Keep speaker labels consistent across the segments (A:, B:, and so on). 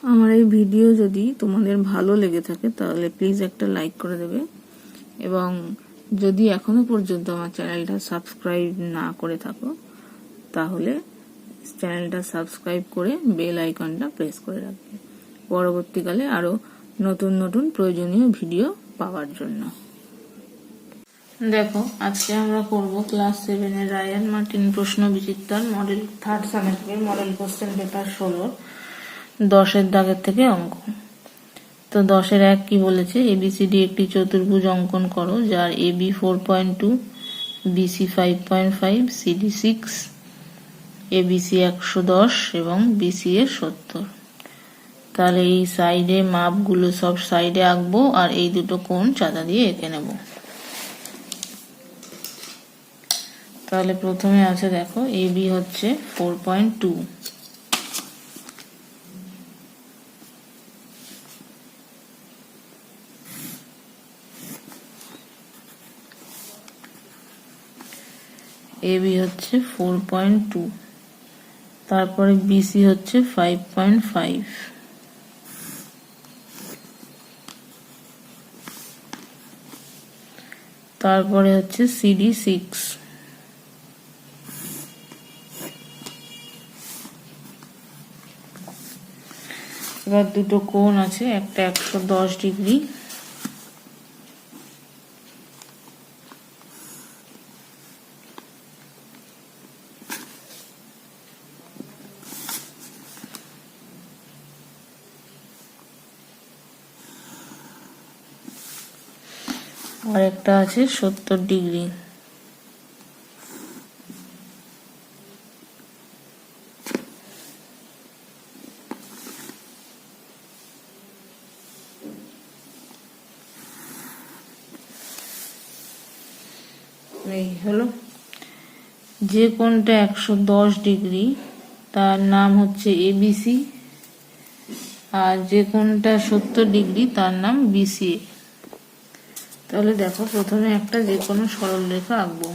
A: আমার এই ভিডিও যদি তোমাদের ভালো লেগে থাকে তাহলে প্লিজ একটা লাইক করে দেবে, এবং যদি এখনো পর্যন্ত আমার চ্যানেলটা সাবস্ক্রাইব না করে থাকো তাহলে চ্যানেলটা সাবস্ক্রাইব করে বেল আইকনটা প্রেস করে রাখবে পরবর্তীকালে আরো নতুন নতুন প্রয়োজনীয় ভিডিও পাওয়ার জন্য। দেখো, আজকে আমরা করব ক্লাস 7 এর রায়ান মার্টিন প্রশ্ন বিচিত্রার মডেল 3rd সামেটিভের মডেল কোশ্চেন পেপার 16 10 দাগের থেকে অঙ্ক। তো 10 1 কি বলেছে, এবিসিডি একটি চতুর্ভুজ অঙ্কন করো যার এবি 4.2, বিসি 5.5, সিডি 6, এবিসি 110 এবং বিসি এর 70। তাহলে এই সাইডে মাপগুলো সব সাইডে আঁকবো আর এই দুটো কোণ চাঁদা দিয়ে এঁকে নেব। তাহলে প্রথমে আছে দেখো, এবি হচ্ছে 4.2, এবি হচ্ছে 4.2, তারপরে বিসি হচ্ছে 5.5, তারপরে হচ্ছে সিডি 6, এবার দুটো কোণ আছে, একটা 110 ডিগ্রি আর একটা আছে 70 ডিগ্রি। এই হলো, যে কোণটা 110 ডিগ্রি তার নাম হচ্ছে এবিসি, আর যে কোণটা 70 ডিগ্রি তার নাম বিসি। তাহলে দেখো, প্রথমে একটা যে কোনো সরল রেখা আঁকবো।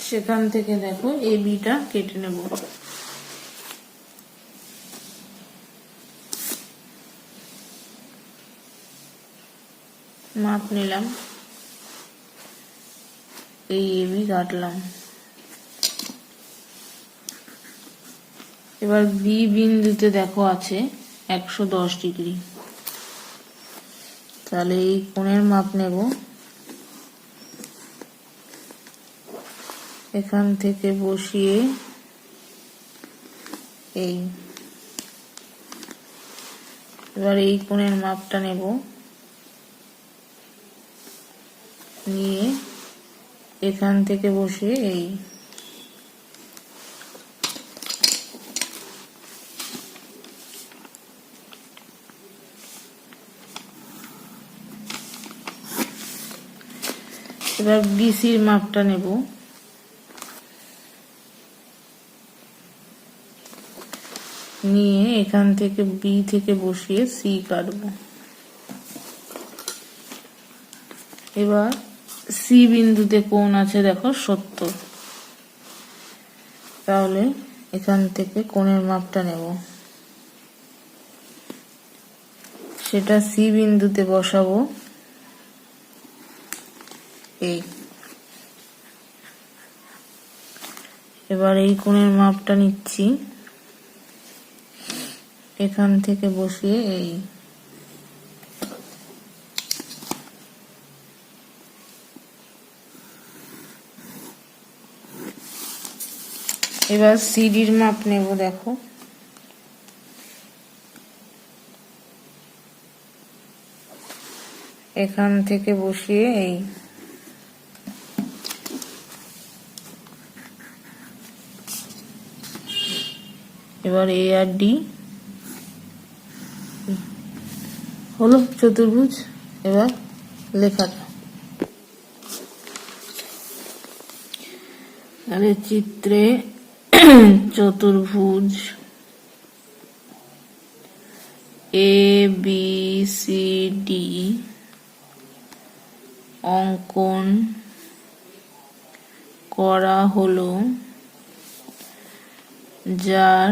A: সেখান থেকে দেখো এবিটা কেটে নেব। মাপ নিলাম, এই এবি কাটলাম। এবার বি বিন্দুতে দেখো আছে 110 ডিগ্রি, তাহলে এই কোণের মাপ নেব। এখান থেকে বসিয়ে এই, এবার এই কোণের মাপটা নেব, নিয়ে এখান থেকে বসিয়ে এই, এবার বিসির মাপটা নেব, নিয়ে এখান থেকে বি থেকে বসিয়ে সি কাটবো। এবার সি বিন্দুতে কোণ আছে দেখো 70, তাহলে এখান থেকে কোণের মাপটা নেব, সেটা সি বিন্দুতে বসাবো। এই, এবার এই কোণের মাপটা নিচ্ছি, এখান থেকে বসিয়ে এই, এবার সিডির মাপ নেব। দেখো, এখান থেকে বসিয়ে এই, এবার এ আর ডি হলো চতুর্ভুজ। এবার লেখাটা, তাহলে চিত্রে চতুর্ভুজ এ বি সি ডি অঙ্কন করা হলো, যার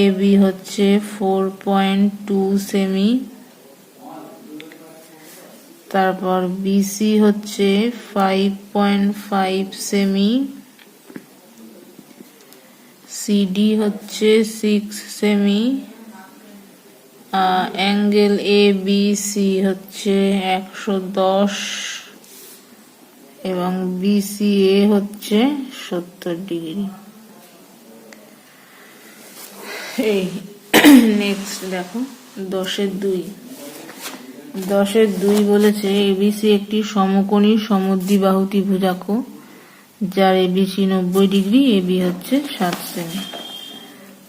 A: এবি হচ্ছে 4.2 সেমি, তারপর বিসি হচ্ছে 5.5 সেমি, সিডি হচ্ছে 6 সেমি, অ্যাঙ্গেল এ বি সি হচ্ছে 110 এবং বিসিএ হচ্ছে 70 ডিগ্রি। এই নেক্সট দেখো 10-2 বলেছে এবিসি একটি সমকোণী সমদ্বিবাহু ত্রিভুজাক্ষ, যার এবিসি 90 ডিগ্রি, এবি হচ্ছে 7 সেমি।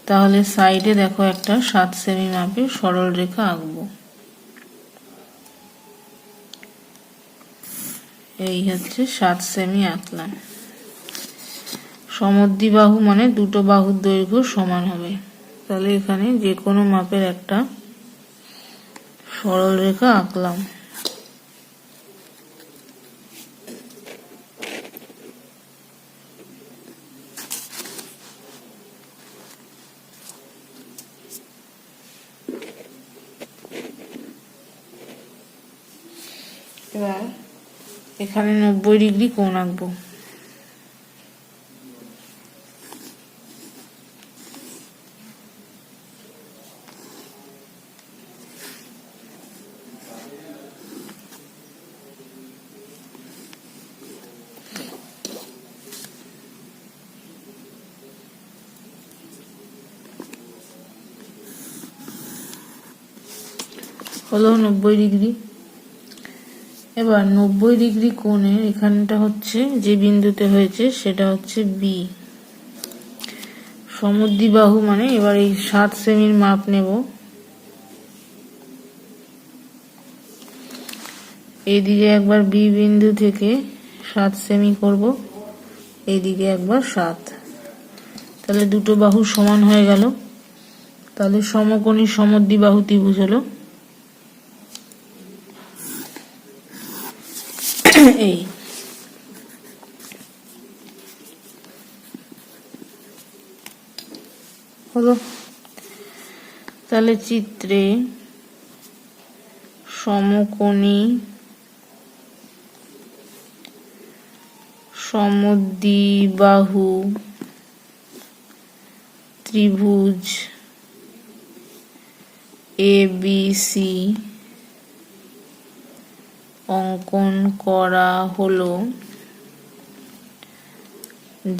A: তাহলে সাইডে দেখো একটা 7 সেমি মাপের সরল রেখা আঁকবো। এই হচ্ছে 7 সেমি আঁকলাম। সমদ্বিবাহু মানে দুটো বাহুর দৈর্ঘ্য সমান হবে। তাহলে এখানে যে কোনো মাপের একটা সরল রেখা আঁকলাম। এবার এখানে 90 ডিগ্রি কোণ আঁকবো। হলো 90 ডিগ্রি। এবার 90 ডিগ্রি কোণের এখানটা হচ্ছে যে বিন্দুতে হয়েছে সেটা হচ্ছে বি। সমদ্বিবাহু মানে এবার এই 7 সেমির মাপ নেব। এইদিকে একবার বি বিন্দু থেকে 7 সেমি করব, এইদিকে একবার 7। তাহলে দুটো বাহু সমান হয়ে গেল। তাহলে সমকোণী সমদ্বিবাহু ত্রিভুজ হলো এই। হলো। তাহলে চিত্রে সমকোণী সমদ্বিবাহু ত্রিভুজ এবিসি অঙ্কন করা হলো,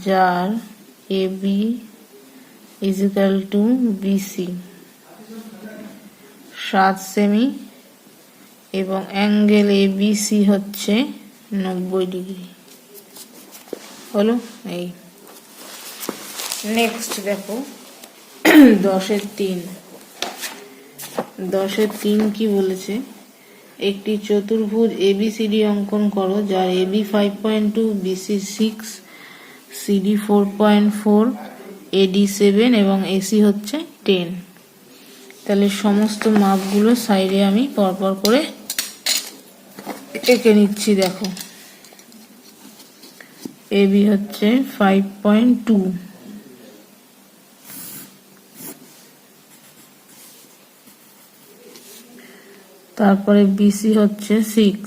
A: যার এবি ইজিক্যাল টু বিসি 7 সেমি এবং অ্যাঙ্গেল এবিসি হচ্ছে 90 ডিগ্রি। হলো এই। নেক্সট দেখো 10-3 কি বলেছে, একটি চতুর্ভুজ এবিসিডি অঙ্কন করো, যার এবি 5.2, বিসি 6, সিডি 4.4, এডি 7 এবং এসি হচ্ছে 10। তাহলে সমস্ত মাপগুলো সাইডে আমি পরপর করে এঁকে নিচ্ছি। দেখো এবি হচ্ছে 5.2, তারপরে বিসি হচ্ছে 6,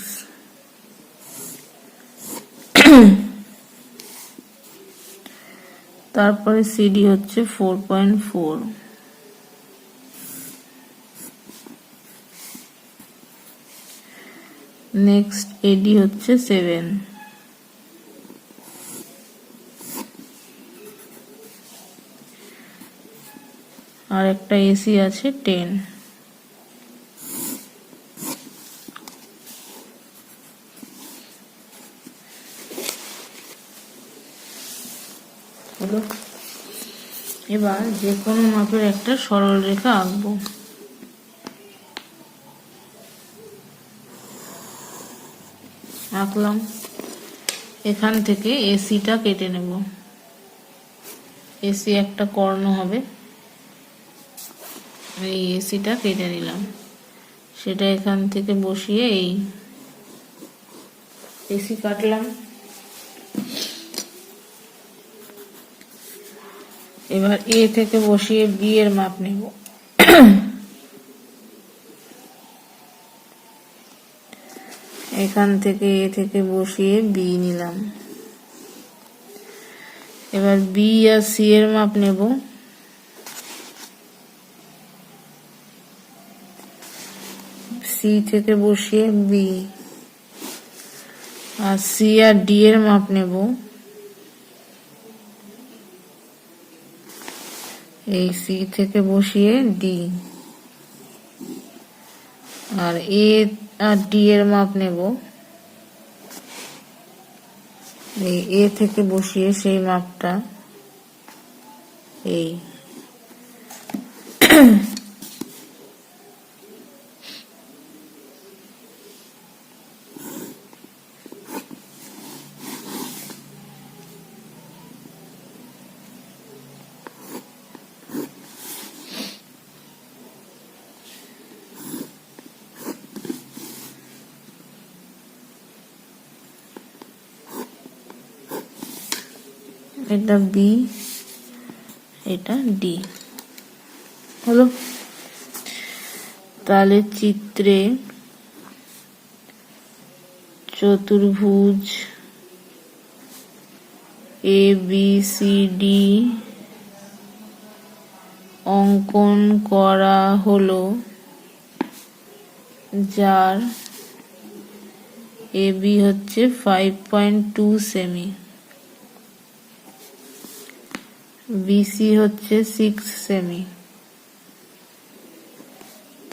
A: তারপরে সিডি হচ্ছে 4.4, নেক্সট এডি হচ্ছে 7, আর একটা এসি আছে 10। হলো। এবার যে কোনো মাপের একটা সরল রেখা আঁকবো। আঁকলাম। এখান থেকে এসিটা কেটে নেব। এসি একটা কর্ণ হবে, এই এসিটা কেটে নিলাম। সেটা এখান থেকে বসিয়ে এই এসি কাটলাম। এবার এ থেকে বসিয়ে বি এর মাপ নেব। এখান থেকে এ থেকে বসিয়ে বি নিলাম। এবার বি আর সি এর মাপ নেব। সি থেকে বসিয়ে বি, আর সি আর ডি এর মাপ নেব। এই সি থেকে বসিয়ে ডি, আর এ আর ডি এর মাপ নেব। এই এ থেকে বসিয়ে সেই মাপটা এই। এটা বি, এটা ডি হলো। তাহলে চিত্রে চতুর্ভুজ এ বি সি ডি অঙ্কন করা হলো, যার এ বি হচ্ছে 5.2 সেমি, বিসি হচ্ছে 6 সেমি,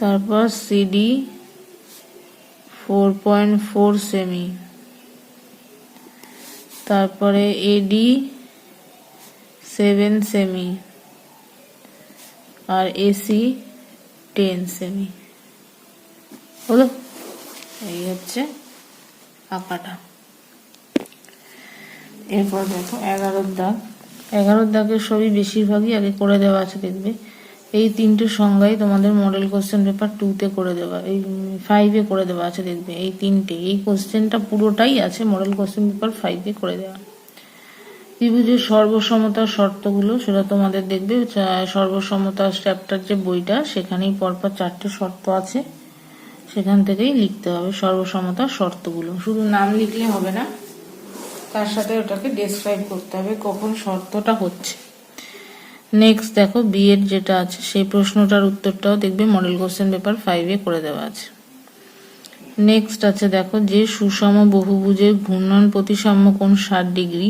A: তারপর সিডি 4.4 সেমি, তারপরে এডি 7 সেমি, আর এসি 10 সেমি হলো। এই হচ্ছে আঁকাটা। এরপর দেখো 11 দাগ। 11 দাগের সবই বেশিরভাগই আগে করে দেওয়া আছে, দেখবে এই তিনটে সংজ্ঞাই তোমাদের মডেল কোশ্চেন পেপার 2-তে করে দেওয়া, এই 5-এ করে দেওয়া আছে। দেখবে এই তিনটে, এই কোশ্চেনটা পুরোটাই আছে মডেল কোশ্চেন পেপার 5-এ করে দেওয়া। ত্রিভুজের সর্বসমতার শর্তগুলো সেটা তোমাদের দেখবে সর্বসমতার চ্যাপ্টার যে বইটা, সেখানেই পরপর 4টে শর্ত আছে, সেখান থেকেই লিখতে হবে সর্বসমতার শর্তগুলো। শুধু নাম লিখলে হবে না, তার সাথে ওটাকে ডেসক্রাইব করতে হবে কখন শর্তটা হচ্ছে। নেক্সট দেখো বি এর যেটা আছে সেই প্রশ্নটার উত্তরটাও দেখবে মডেল কোশ্চেন পেপার 5-এ করে দেওয়া আছে। নেক্সট আছে দেখো, যে সুষম বহুভুজের ঘূর্ণন প্রতিসাম্য কোণ 60 ডিগ্রি,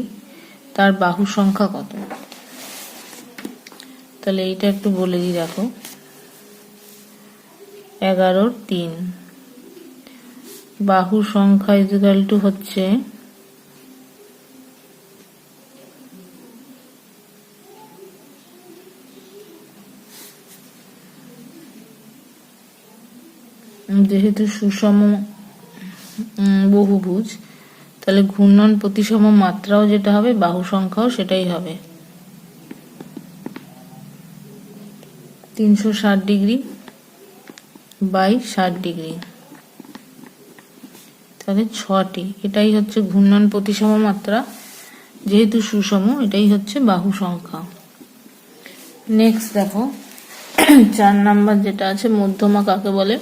A: তার বাহু সংখ্যা কত? তাহলে এইটা একটু বলে দিই। দেখো 11/3 বাহু সংখ্যা ইকুয়াল টু হচ্ছে যেহেতু সুষম বহুভুজ, তাহলে ঘূর্ণন প্রতিসম মাত্রাও যেটা হবে বাহু সংখ্যাও সেটাই হবে। 360 ডিগ্রি বাই 60 ডিগ্রি, তাহলে 6টি। এটাই হচ্ছে ঘূর্ণন প্রতিসম মাত্রা, যেহেতু সুষম এটাই হচ্ছে বাহু সংখ্যা। নেক্সট দেখো 4 নাম্বার যেটা আছে, মধ্যমা কাকে বলে,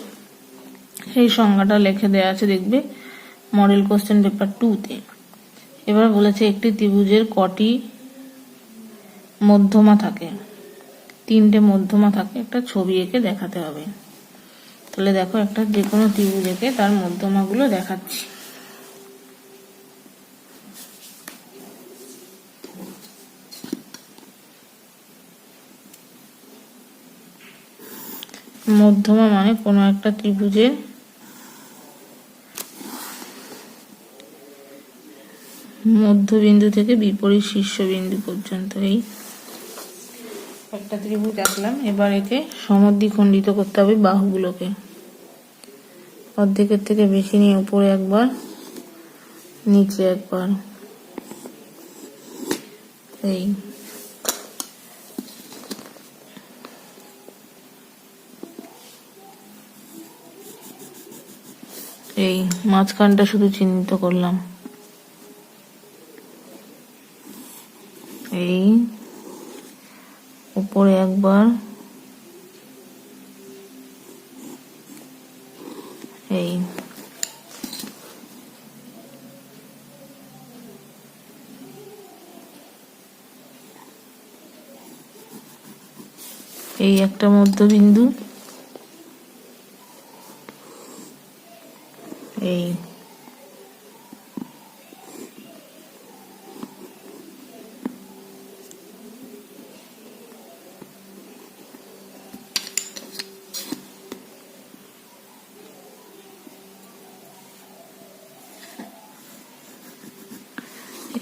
A: এই সংজ্ঞাটা লিখে দেওয়া আছে দেখবে মডেল কোশ্চেন পেপার 2-তে। এবার বলেছে একটি ত্রিভুজের কটি মধ্যমা থাকে? 3টে মধ্যমা থাকে, একটা ছবি এঁকে দেখাতে হবে। তাহলে দেখো একটা যে কোনো ত্রিভুজ এঁকে তার মধ্যমাগুলো দেখাচ্ছি। মধ্যমা মানে কোনো একটা ত্রিভুজের মধ্যবিন্দু থেকে বিপরীত শীর্ষবিন্দু পর্যন্ত। এই একটা ত্রিভুজ আঁকলাম, এবার একে সমদ্বিখণ্ডিত করতে হবে বাহুগুলোকে। অর্ধেকের থেকে বেশি নিয়ে উপরে একবার, নিচে একবার, এই এই মাঝখানটা শুধু চিহ্নিত করলাম। এই উপরে একবার, এই এই একটা মধ্যবিন্দু, এই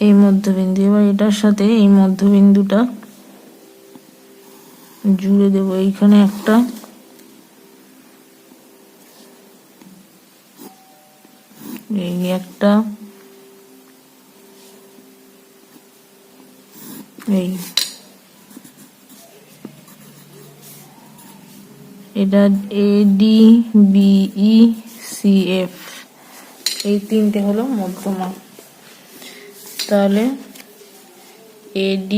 A: এই মধ্যবিন্দু। এবার এটার সাথে এই মধ্যবিন্দুটা জুড়ে দেব, এইখানে একটা, এই একটা, এই এটা AD BE CF, এই তিনটে হলো মধ্যমা। তাহলে AD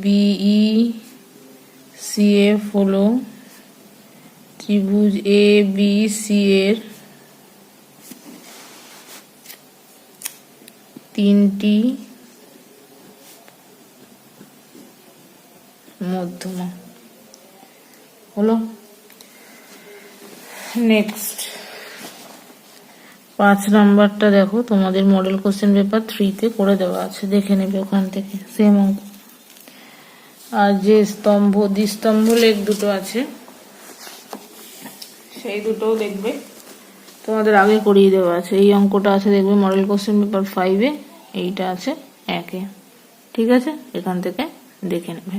A: BE CF হলো ত্রিভুজ ABC এর তিনটি মধ্যমা হলো। নেক্সট 5 নাম্বারটা দেখো, তোমাদের মডেল কোশ্চেন পেপার 3-তে করে দেওয়া আছে, দেখে নেবে ওখান থেকে সেম অঙ্ক। আর যে স্তম্ভ দ্বিস্তম্ভ লেখ দুটো আছে সেই দুটোও দেখবে, তোমাদের আগে করিয়ে দেওয়া আছে। এই অঙ্কটা আছে দেখবে মডেল কোশ্চেন পেপার 5-এ, এইটা আছে 1-এ। ঠিক আছে, এখান থেকে দেখে নেবে।